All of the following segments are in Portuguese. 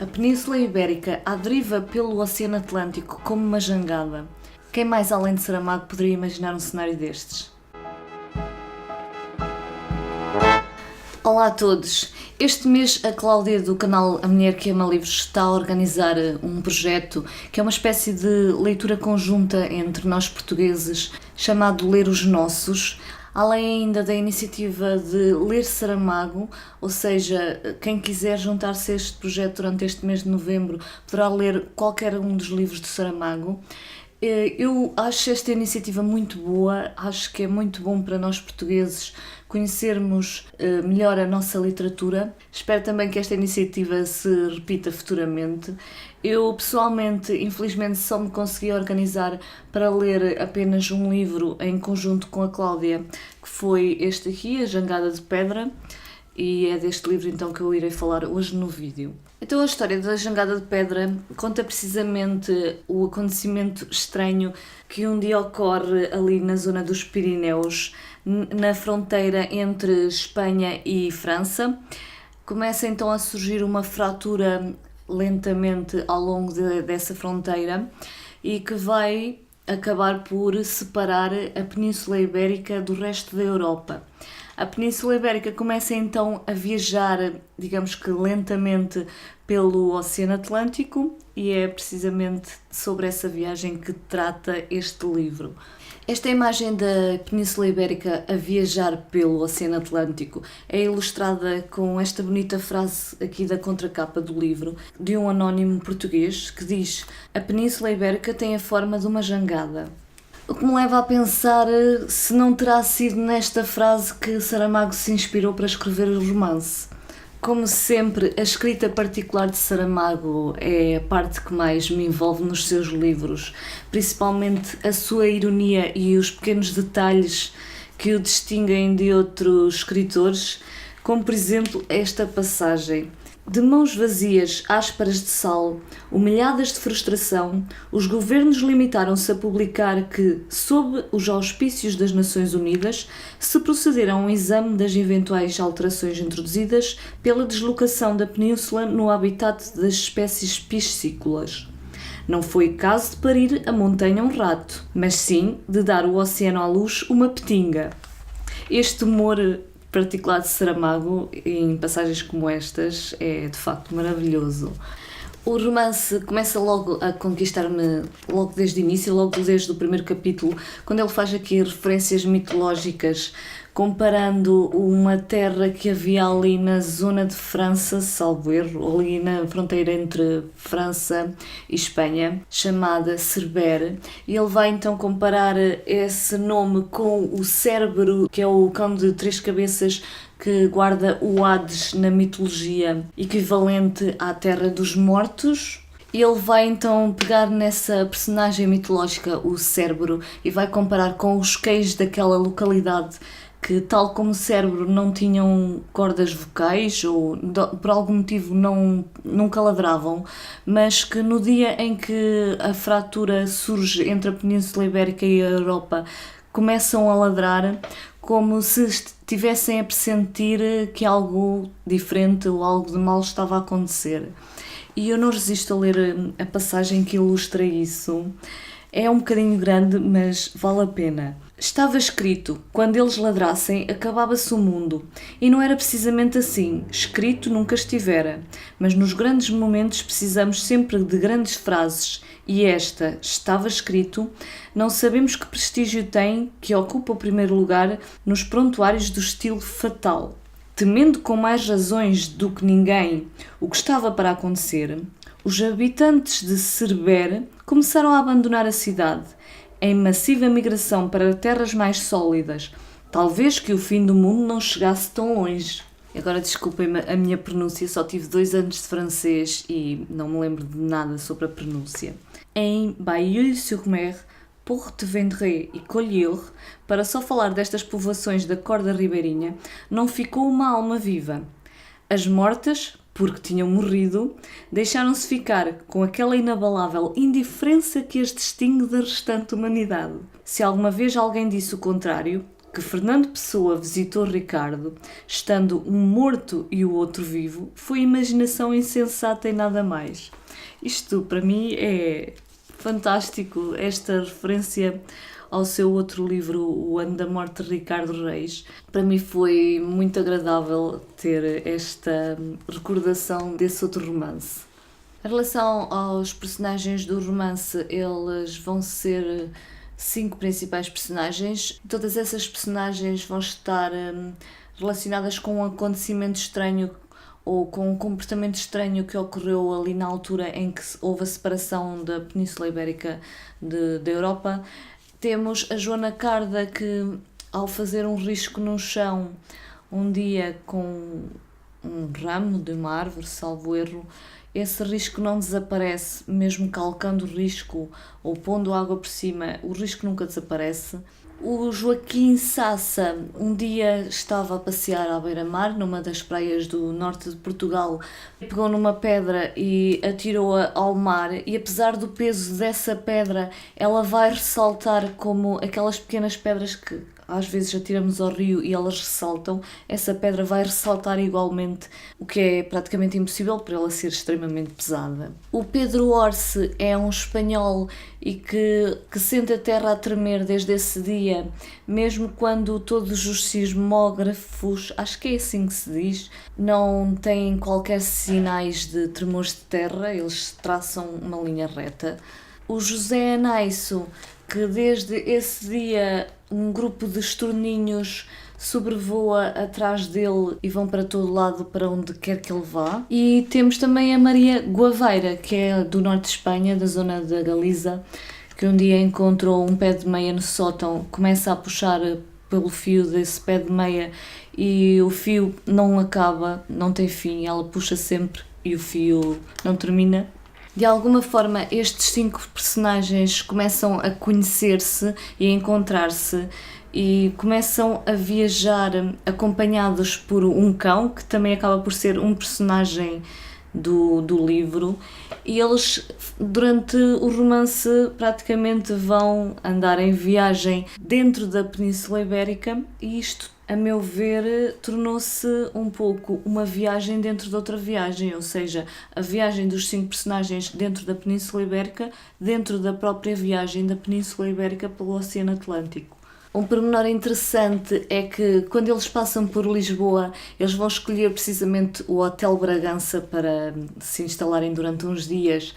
A Península Ibérica à deriva pelo Oceano Atlântico como uma jangada. Quem mais além de Saramago poderia imaginar um cenário destes? Olá a todos! Este mês a Cláudia do canal A Mulher que Ama Livros está a organizar um projeto que é uma espécie de leitura conjunta entre nós portugueses chamado Ler os Nossos, além ainda da iniciativa de Ler Saramago, ou seja, quem quiser juntar-se a este projeto durante este mês de novembro poderá ler qualquer um dos livros de Saramago. Eu acho esta iniciativa muito boa, acho que é muito bom para nós portugueses conhecermos melhor a nossa literatura. Espero também que esta iniciativa se repita futuramente. Eu pessoalmente, infelizmente, só me consegui organizar para ler apenas um livro em conjunto com a Cláudia, que foi este aqui, A Jangada de Pedra, e é deste livro então que eu irei falar hoje no vídeo. Então a história da Jangada de Pedra conta precisamente o acontecimento estranho que um dia ocorre ali na zona dos Pirineus, na fronteira entre Espanha e França. Começa então a surgir uma fratura lentamente ao longo dessa fronteira e que vai acabar por separar a Península Ibérica do resto da Europa. A Península Ibérica começa então a viajar, digamos que lentamente, pelo Oceano Atlântico e é precisamente sobre essa viagem que trata este livro. Esta imagem da Península Ibérica a viajar pelo Oceano Atlântico é ilustrada com esta bonita frase aqui da contracapa do livro, de um anónimo português, que diz: "A Península Ibérica tem a forma de uma jangada." O que me leva a pensar se não terá sido nesta frase que Saramago se inspirou para escrever o romance. Como sempre, a escrita particular de Saramago é a parte que mais me envolve nos seus livros, principalmente a sua ironia e os pequenos detalhes que o distinguem de outros escritores, como por exemplo esta passagem. De mãos vazias, ásperas de sal, humilhadas de frustração, os governos limitaram-se a publicar que, sob os auspícios das Nações Unidas, se procederam a um exame das eventuais alterações introduzidas pela deslocação da península no habitat das espécies piscícolas. Não foi caso de parir a montanha um rato, mas sim de dar o oceano à luz uma petinga. Este humor particular de Saramago em passagens como estas é de facto maravilhoso. O romance começa logo a conquistar-me logo desde o início, logo desde o primeiro capítulo, quando ele faz aqui referências mitológicas, comparando uma terra que havia ali na zona de França, salvo erro, ali na fronteira entre França e Espanha, chamada Cerbère, e ele vai então comparar esse nome com o Cérbero, que é o cão de três cabeças que guarda o Hades na mitologia, equivalente à Terra dos Mortos. Ele vai então pegar nessa personagem mitológica, o Cérbero, e vai comparar com os cães daquela localidade que, tal como o Cérebro, não tinham cordas vocais ou por algum motivo nunca ladravam, mas que no dia em que a fratura surge entre a Península Ibérica e a Europa começam a ladrar como se estivessem a pressentir que algo diferente ou algo de mal estava a acontecer. E eu não resisto a ler a passagem que ilustra isso. É um bocadinho grande, mas vale a pena. Estava escrito: quando eles ladrassem, acabava-se o mundo. E não era precisamente assim. Escrito nunca estivera. Mas nos grandes momentos precisamos sempre de grandes frases. E esta, estava escrito, não sabemos que prestígio tem, que ocupa o primeiro lugar nos prontuários do estilo fatal. Temendo com mais razões do que ninguém o que estava para acontecer, os habitantes de Cerbère começaram a abandonar a cidade, em massiva migração para terras mais sólidas, talvez que o fim do mundo não chegasse tão longe. Agora desculpem-me a minha pronúncia, só tive 2 anos de francês e não me lembro de nada sobre a pronúncia. Em Bailleul-sur-Mer, Port-Vendré e Collioure, para só falar destas povoações da corda ribeirinha, não ficou uma alma viva. As mortas, porque tinham morrido, deixaram-se ficar com aquela inabalável indiferença que as distingue da restante humanidade. Se alguma vez alguém disse o contrário, que Fernando Pessoa visitou Ricardo, estando um morto e o outro vivo, foi imaginação insensata e nada mais. Isto, para mim, é fantástico, esta referência ao seu outro livro, O Ano da Morte de Ricardo Reis. Para mim foi muito agradável ter esta recordação desse outro romance. Em relação aos personagens do romance, eles vão ser 5 principais personagens. Todas essas personagens vão estar relacionadas com um acontecimento estranho ou com um comportamento estranho que ocorreu ali na altura em que houve a separação da Península Ibérica da Europa. Temos a Joana Carda que, ao fazer um risco no chão, um dia com um ramo de uma árvore, salvo erro, esse risco não desaparece, mesmo calcando o risco ou pondo água por cima, o risco nunca desaparece. O Joaquim Sassa um dia estava a passear à beira-mar, numa das praias do norte de Portugal, pegou numa pedra e atirou-a ao mar, e apesar do peso dessa pedra, ela vai ressaltar como aquelas pequenas pedras que às vezes atiramos ao rio e elas ressaltam, essa pedra vai ressaltar igualmente, o que é praticamente impossível por ela ser extremamente pesada. O Pedro Orce é um espanhol e que sente a terra a tremer desde esse dia, mesmo quando todos os sismógrafos, acho que é assim que se diz, não têm qualquer sinais de tremores de terra, eles traçam uma linha reta. O José Anaisso, que desde esse dia um grupo de estorninhos sobrevoa atrás dele e vão para todo lado, para onde quer que ele vá. E temos também a Maria Guaveira, que é do norte de Espanha, da zona da Galiza, que um dia encontrou um pé de meia no sótão, começa a puxar pelo fio desse pé de meia e o fio não acaba, não tem fim, ela puxa sempre e o fio não termina. De alguma forma, estes 5 personagens começam a conhecer-se e a encontrar-se e começam a viajar acompanhados por um cão, que também acaba por ser um personagem do livro, e eles, durante o romance, praticamente vão andar em viagem dentro da Península Ibérica, e isto, a meu ver, tornou-se um pouco uma viagem dentro de outra viagem, ou seja, a viagem dos 5 personagens dentro da Península Ibérica, dentro da própria viagem da Península Ibérica pelo Oceano Atlântico. Um pormenor interessante é que, quando eles passam por Lisboa, eles vão escolher precisamente o Hotel Bragança para se instalarem durante uns dias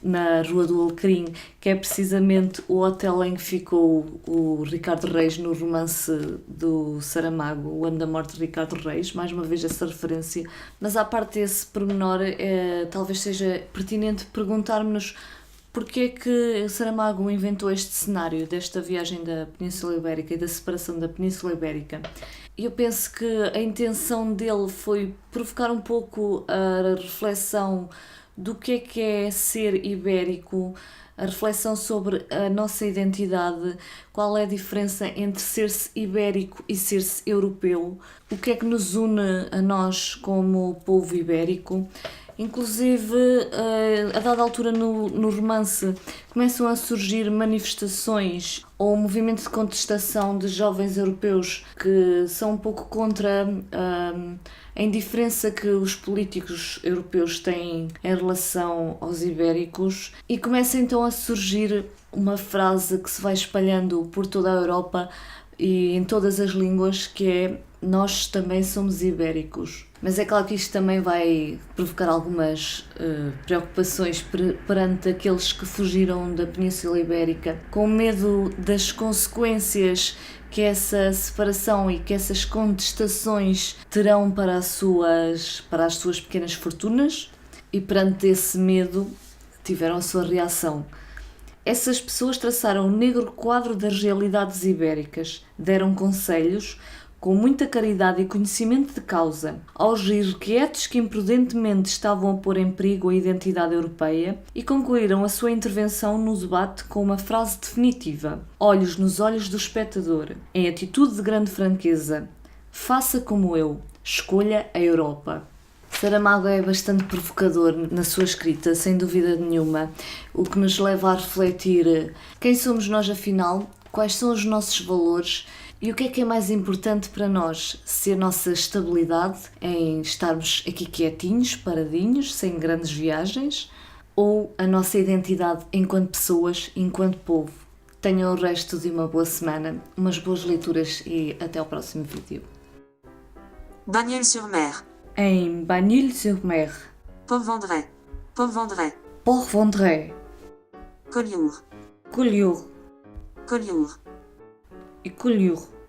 na Rua do Alecrim, que é precisamente o hotel em que ficou o Ricardo Reis no romance do Saramago, O Ano da Morte de Ricardo Reis, mais uma vez essa referência. Mas à parte desse pormenor, talvez seja pertinente perguntarmos porque é que Saramago inventou este cenário desta viagem da Península Ibérica e da separação da Península Ibérica. Eu penso que a intenção dele foi provocar um pouco a reflexão do que é ser ibérico, a reflexão sobre a nossa identidade, qual é a diferença entre ser-se ibérico e ser-se europeu, o que é que nos une a nós como povo ibérico. Inclusive, a dada altura no romance, começam a surgir manifestações ou um movimento de contestação de jovens europeus que são um pouco contra a indiferença que os políticos europeus têm em relação aos ibéricos, e começa então a surgir uma frase que se vai espalhando por toda a Europa e em todas as línguas, que é: nós também somos ibéricos. Mas é claro que isto também vai provocar algumas preocupações perante aqueles que fugiram da Península Ibérica, com medo das consequências que essa separação e que essas contestações terão para as suas pequenas fortunas, e perante esse medo tiveram a sua reação. Essas pessoas traçaram um negro quadro das realidades ibéricas, deram conselhos, com muita caridade e conhecimento de causa, aos irrequietos que imprudentemente estavam a pôr em perigo a identidade europeia, e concluíram a sua intervenção no debate com uma frase definitiva: olhos nos olhos do espectador, em atitude de grande franqueza: faça como eu, escolha a Europa. Saramago é bastante provocador na sua escrita, sem dúvida nenhuma, o que nos leva a refletir quem somos nós afinal, quais são os nossos valores E o que é mais importante para nós? Se a nossa estabilidade em estarmos aqui quietinhos, paradinhos, sem grandes viagens, ou a nossa identidade enquanto pessoas, enquanto povo? Tenham o resto de uma boa semana, umas boas leituras e até ao próximo vídeo. Bagnols-sur-Mer. Em Bagnols-sur-Mer. Port-Vendrée. Port-Vendrée. Port-Vendrée. Collioure. Collioure. Collioure. E Collioure.